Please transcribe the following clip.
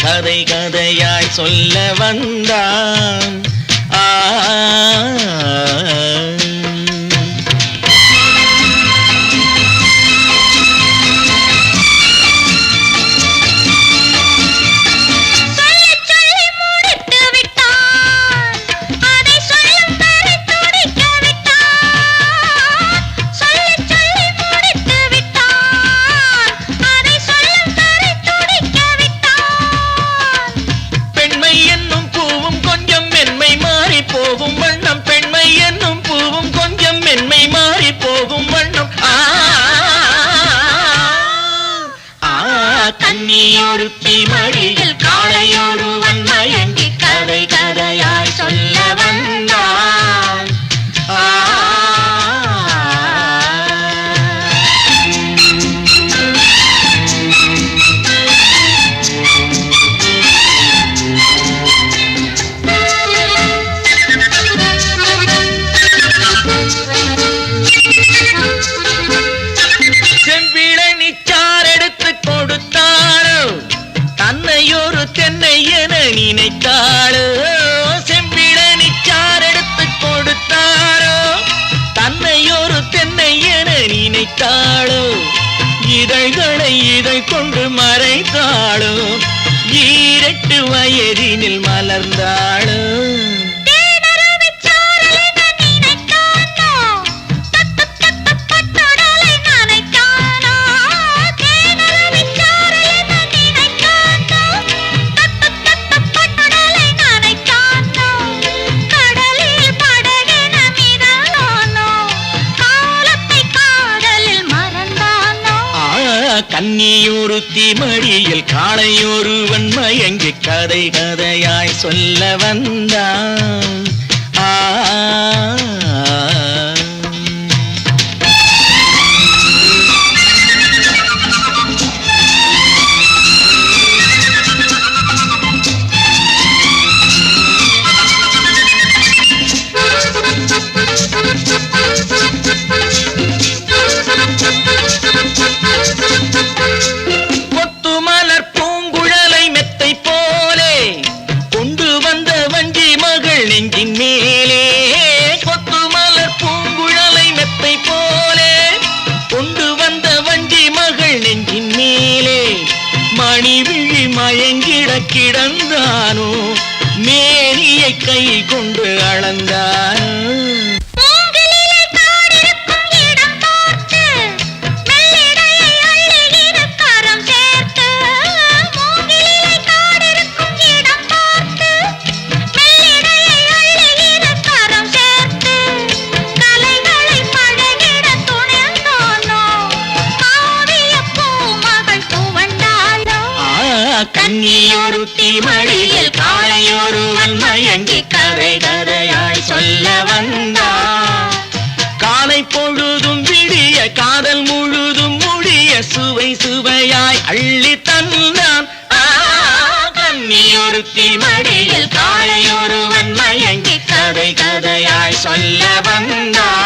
கதை கதையாய் சொல்ல வந்தான். கன்னியொருத்தி மடியில் காளையொருவன் மயங்கி கதை கதையாய் சொல்ல வந்தான். நினைத்தாளோ செம்பிழனிச்சார் எடுத்து கொடுத்தாரோ, தன்னை ஒரு தென்னை என நினைத்தாளோ, இதழ்களை இதழ் கொண்டு மறைத்தாளோ, 8 வயதினில் மலர்ந்தாளோ. கன்னியொருத்தி மடியில் காளையொருவன் மயங்கி கதை கதையாய் சொல்ல வந்தான். நெஞ்சின் மேலே கொத்து மலர் பூங்குழலை மெத்தை போலே கொண்டு வந்த வஞ்சி மகள் நெஞ்சின் மேலே மணி விழி மயங்கிட கிடந்தானோ, மேனியை கை கொண்டு அளந்தானோ. கன்னியொருத்தி மடியில் காளையொருவன் மயங்கி கதை கதையாய் சொல்ல வந்தான். காலை பொழுதும் விடிய காதல் முழுதும் முடிய சுவை சுவையாய் அள்ளி தந்தான். கன்னியொருத்தி மடியில் காளையொருவன் மயங்கி கதை கதையாய் சொல்ல வந்தான்.